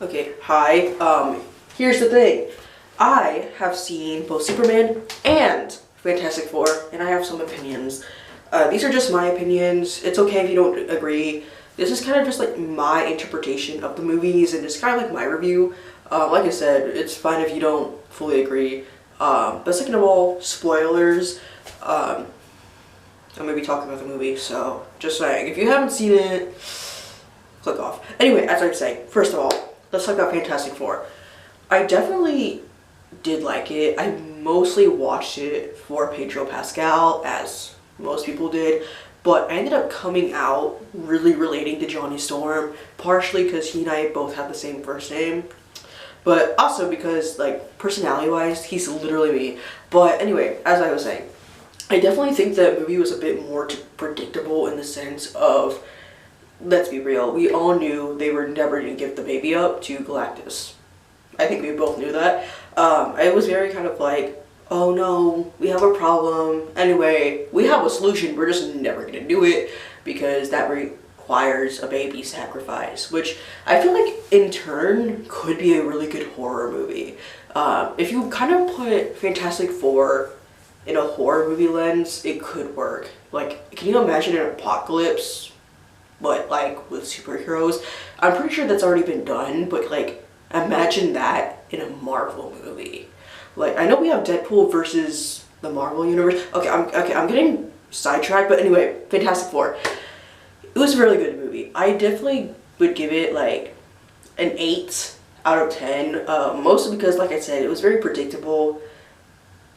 Okay, hi. Here's the thing. I have seen both Superman and Fantastic Four, and I have some opinions. These are just my opinions. It's okay if you don't agree. This is kind of just like my interpretation of the movies, and it's kind of like my review. Like I said, it's fine if you don't fully agree. But second of all, spoilers. I'm gonna be talking about the movie, so just saying. If you haven't seen it, click off. Anyway, as I was saying, first of all, let's talk about Fantastic Four. I definitely did like it. I mostly watched it for Pedro Pascal, as most people did, but I ended up coming out really relating to Johnny Storm, partially because he and I both have the same first name, but also because, like, personality-wise, he's literally me. But anyway, as I was saying, I definitely think that movie was a bit more predictable in the sense of, let's be real, we all knew they were never going to give the baby up to Galactus. I think we both knew that. It was very kind of like, oh no, we have a problem. Anyway, we have a solution, we're just never going to do it because that requires a baby sacrifice, which I feel like in turn could be a really good horror movie. If you kind of put Fantastic Four in a horror movie lens, it could work. Like, can you imagine an apocalypse, but like with superheroes? I'm pretty sure that's already been done, but like, imagine that in a Marvel movie. Like, I know we have Deadpool versus the Marvel universe. I'm getting sidetracked, but anyway, Fantastic Four. It was a really good movie. I definitely would give it like an 8 out of 10, mostly because, like I said, it was very predictable.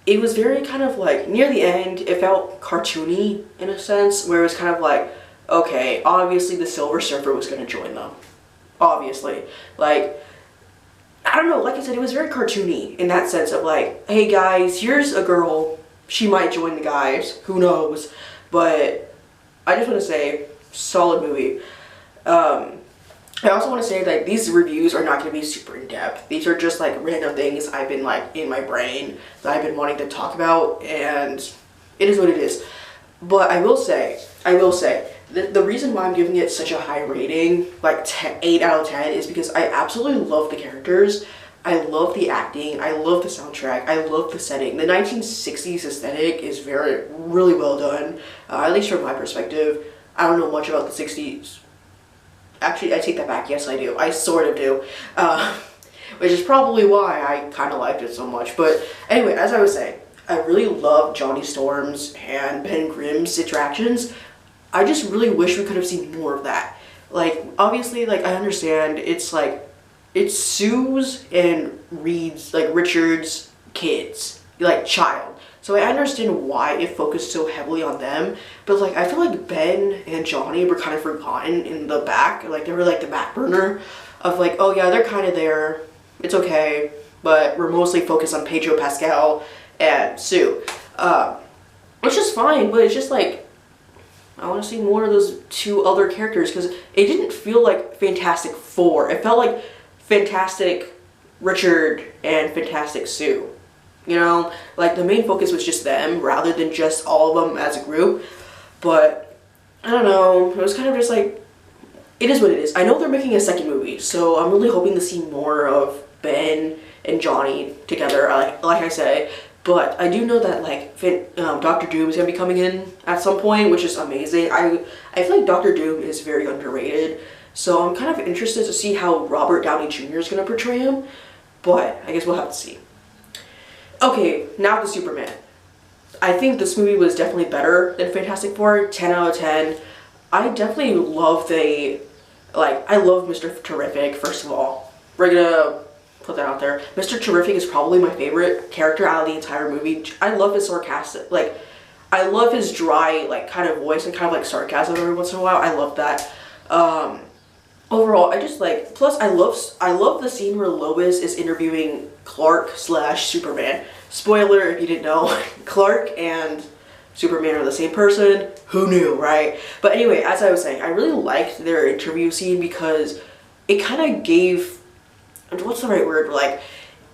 It was very kind of like, near the end, it felt cartoony in a sense, where it was kind of like, okay, obviously the Silver Surfer was going to join them. Obviously. Like, I don't know, like I said, it was very cartoony in that sense of like, hey guys, here's a girl, she might join the guys, who knows, but I just want to say, solid movie. I also want to say that these reviews are not going to be super in-depth. These are just like random things I've been like in my brain that I've been wanting to talk about, and it is what it is. But I will say, the reason why I'm giving it such a high rating, like 8 out of 10, is because I absolutely love the characters. I love the acting. I love the soundtrack. I love the setting. The 1960s aesthetic is really well done, at least from my perspective. I don't know much about the 60s. Actually, I take that back. Yes, I do. I sort of do. Which is probably why I kind of liked it so much. But anyway, as I was saying, I really love Johnny Storm's and Ben Grimm's interactions. I just really wish we could have seen more of that. Like, obviously, like, I understand it's like, it's Sue's and Reed's, like, Richard's kids, like, child. So I understand why it focused so heavily on them, but like, I feel like Ben and Johnny were kind of forgotten in the back. Like, they were like the back burner of like, oh yeah, they're kind of there, it's okay, but we're mostly focused on Pedro Pascal and Sue. Which is fine, but it's just like, I want to see more of those two other characters, because it didn't feel like Fantastic Four. It felt like Fantastic Richard and Fantastic Sue. You know, like the main focus was just them rather than just all of them as a group. But I don't know, it was kind of just like, it is what it is. I know they're making a second movie, so I'm really hoping to see more of Ben and Johnny together, like I said. But I do know that like Dr. Doom is going to be coming in at some point, which is amazing. I feel like Dr. Doom is very underrated, so I'm kind of interested to see how Robert Downey Jr. is going to portray him, but I guess we'll have to see. Okay, now to Superman. I think this movie was definitely better than Fantastic Four, 10 out of 10. I definitely love I love Mr. Terrific, first of all. We're gonna put that out there. Mr. Terrific is probably my favorite character out of the entire movie. I love his sarcastic, like, I love his dry, like, kind of voice and kind of like sarcasm every once in a while. I love that. Overall, I just like, plus I love the scene where Lois is interviewing Clark/Superman. Spoiler if you didn't know, Clark and Superman are the same person. Who knew, right? But anyway, as I was saying, I really liked their interview scene because it kind of gave, what's the right word? Like,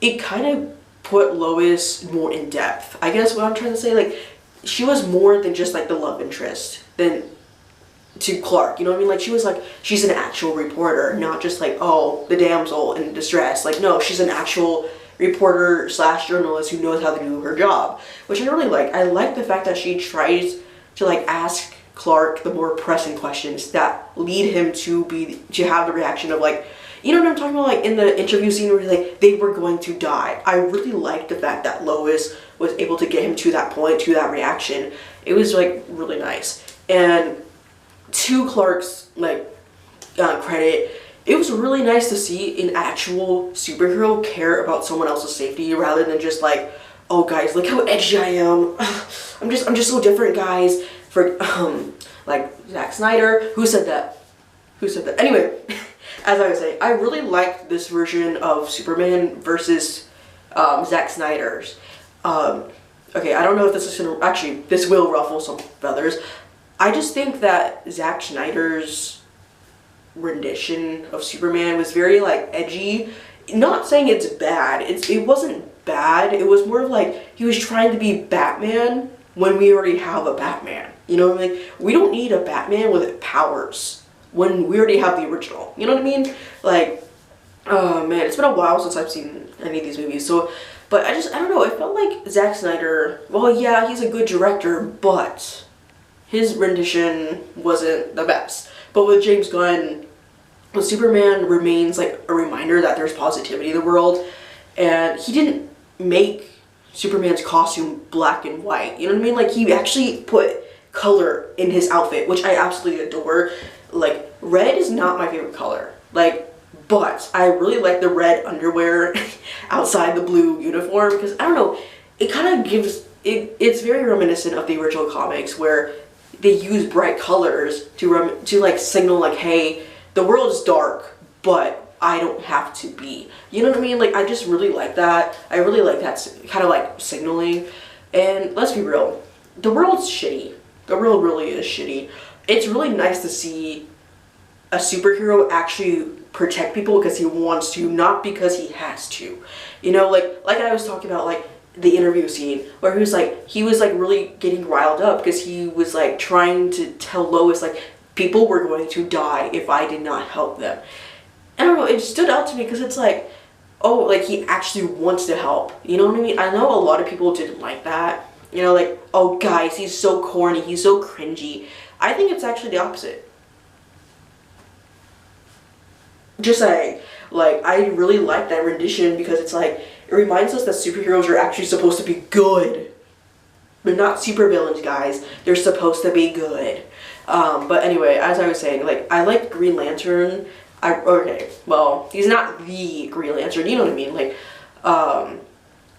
it kind of put Lois more in depth. I guess what I'm trying to say, like, she was more than just like the love interest. to Clark, you know what I mean? Like, she was like, she's an actual reporter, not just like, oh, the damsel in distress. Like, no, she's an actual reporter slash journalist who knows how to do her job, which I really like. I like the fact that she tries to like ask Clark the more pressing questions that lead him to have the reaction of like, you know what I'm talking about, like in the interview scene where like they were going to die. I really liked the fact that Lois was able to get him to that point, to that reaction. It was like really nice. And to Clark's like credit, it was really nice to see an actual superhero care about someone else's safety rather than just like, oh guys, look how edgy I am. I'm just so different, guys. For like Zack Snyder, who said that? Who said that? Anyway, as I was saying, I really liked this version of Superman versus Zack Snyder's. Okay, I don't know if this is gonna actually, this will ruffle some feathers. I just think that Zack Snyder's rendition of Superman was very like edgy. Not saying it's bad. It wasn't bad. It was more of like he was trying to be Batman when we already have a Batman. You know what I mean? We don't need a Batman with powers when we already have the original. You know what I mean? Like, oh man, it's been a while since I've seen any of these movies. So, but I don't know. It felt like Zack Snyder. Well, yeah, he's a good director, but his rendition wasn't the best. But with James Gunn, with Superman remains like a reminder that there's positivity in the world, and he didn't make Superman's costume black and white. You know what I mean? Like, he actually put color in his outfit, which I absolutely adore. Like, red is not my favorite color. Like, but I really like the red underwear outside the blue uniform because I don't know, it kind of gives it's very reminiscent of the original comics where they use bright colors to like signal like, hey, the world is dark, but I don't have to be. You know what I mean? Like, I just really like that. I really like that kind of like signaling. And let's be real, the world's shitty. The world really is shitty. It's really nice to see a superhero actually protect people because he wants to, not because he has to. You know, like I was talking about, like the interview scene where he was like really getting riled up because he was like trying to tell Lois like people were going to die if I did not help them. I don't know, it stood out to me because it's like, oh, like he actually wants to help. You know what I mean? I know a lot of people didn't like that. You know, like, oh guys, he's so corny, he's so cringy. I think it's actually the opposite. Just saying, like, I really like that rendition because it's like, it reminds us that superheroes are actually supposed to be good. They're not supervillains, guys. They're supposed to be good. But anyway, as I was saying, like, I like Green Lantern. Okay, well, he's not the Green Lantern, you know what I mean? Like,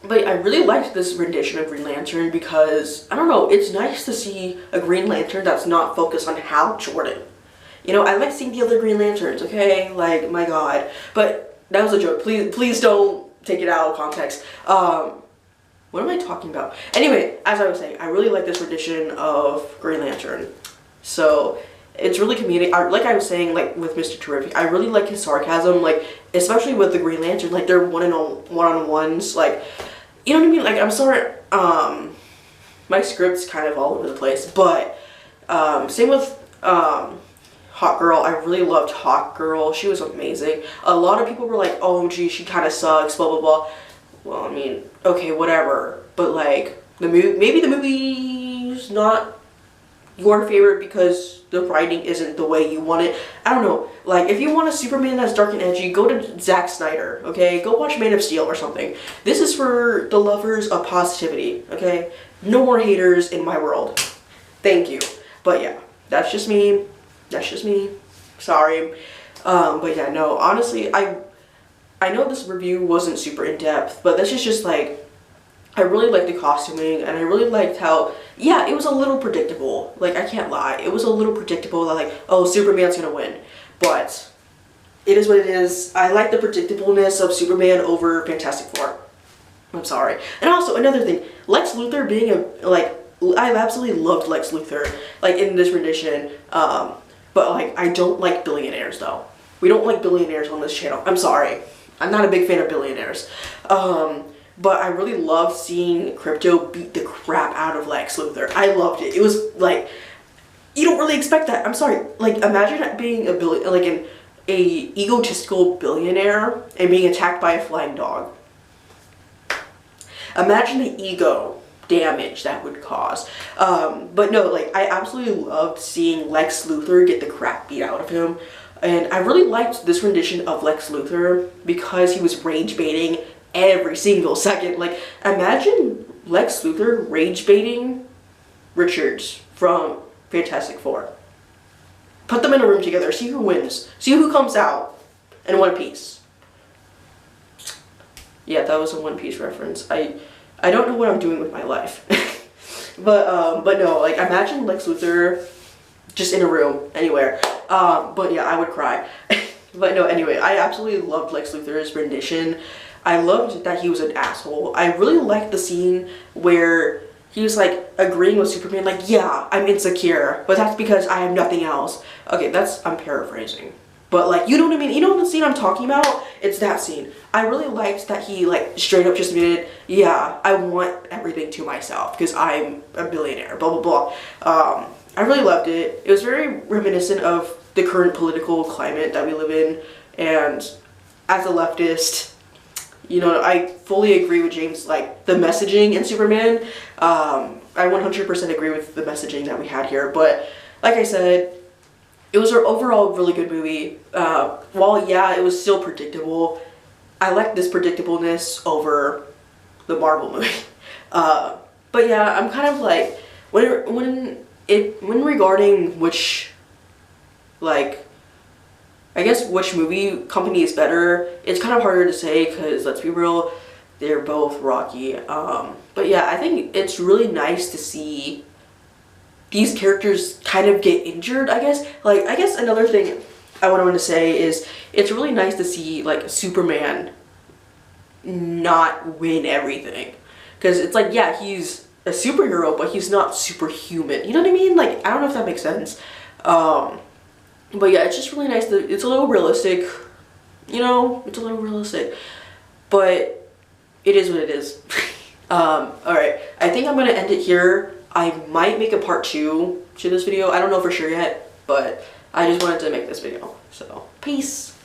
but I really liked this rendition of Green Lantern because, I don't know, it's nice to see a Green Lantern that's not focused on Hal Jordan. You know, I like seeing the other Green Lanterns, okay? Like, my god. But that was a joke. Please don't take it out of context. What am I talking about? Anyway, as I was saying, I really like this rendition of Green Lantern. So, it's really comedic. Like I was saying, like with Mr. Terrific, I really like his sarcasm, like, especially with the Green Lantern, like their one-on-ones, like, you know what I mean? Like, I'm sorry, my script's kind of all over the place, but, same with, Hawk Girl. I really loved Hawk Girl. She was amazing. A lot of people were like, oh, gee, she kind of sucks, blah, blah, blah. Well, I mean, okay, whatever, but, like, maybe the movie's not your favorite because the writing isn't the way you want it. I don't know. Like, if you want a Superman that's dark and edgy, go to Zack Snyder, okay? Go watch Man of Steel or something. This is for the lovers of positivity, okay? No more haters in my world. Thank you. But yeah, that's just me. That's just me. Sorry. But yeah, no, honestly, I know this review wasn't super in-depth, but this is just like, I really liked the costuming, and I really liked how, yeah, it was a little predictable. Like, I can't lie. It was a little predictable that, like, oh, Superman's gonna win. But it is what it is. I like the predictableness of Superman over Fantastic Four. I'm sorry. And also, another thing, Lex Luthor being a, like, I've absolutely loved Lex Luthor, like, in this rendition. But, like, I don't like billionaires, though. We don't like billionaires on this channel. I'm sorry. I'm not a big fan of billionaires. But I really loved seeing Crypto beat the crap out of Lex Luthor. I loved it. It was like, you don't really expect that. I'm sorry. Like, imagine being a egotistical billionaire and being attacked by a flying dog. Imagine the ego damage that would cause. But no, like, I absolutely loved seeing Lex Luthor get the crap beat out of him. And I really liked this rendition of Lex Luthor because he was rage baiting every single second. Like, imagine Lex Luthor rage baiting Richards from Fantastic Four. Put them in a room together, see who wins, see who comes out in one piece. Yeah, that was a One Piece reference. I don't know what I'm doing with my life. but no, like, imagine Lex Luthor just in a room, anywhere. But yeah, I would cry. But no, anyway, I absolutely loved Lex Luthor's rendition. I loved that he was an asshole. I really liked the scene where he was like agreeing with Superman, like, yeah, I'm insecure, but that's because I have nothing else. Okay, I'm paraphrasing. But like, you know what I mean? You know the scene I'm talking about? It's that scene. I really liked that he like straight up just admitted, yeah, I want everything to myself because I'm a billionaire, blah, blah, blah. I really loved it. It was very reminiscent of the current political climate that we live in. And as a leftist, you know, I fully agree with James, like, the messaging in Superman. I 100% agree with the messaging that we had here. But like I said, it was an overall really good movie. While, yeah, it was still predictable, I liked this predictableness over the Marvel movie. But yeah, I'm kind of like, when regarding which, like, I guess which movie company is better, it's kind of harder to say because, let's be real, they're both rocky. But yeah, I think it's really nice to see these characters kind of get injured, I guess. Like, I guess another thing I want to say is it's really nice to see, like, Superman not win everything. Because it's like, yeah, he's a superhero, but he's not superhuman. You know what I mean? Like, I don't know if that makes sense. But yeah, it's just really nice that it's a little realistic. You know, it's a little realistic. But it is what it is. Alright, I think I'm going to end it here. I might make a part 2 to this video. I don't know for sure yet, but I just wanted to make this video. So, peace.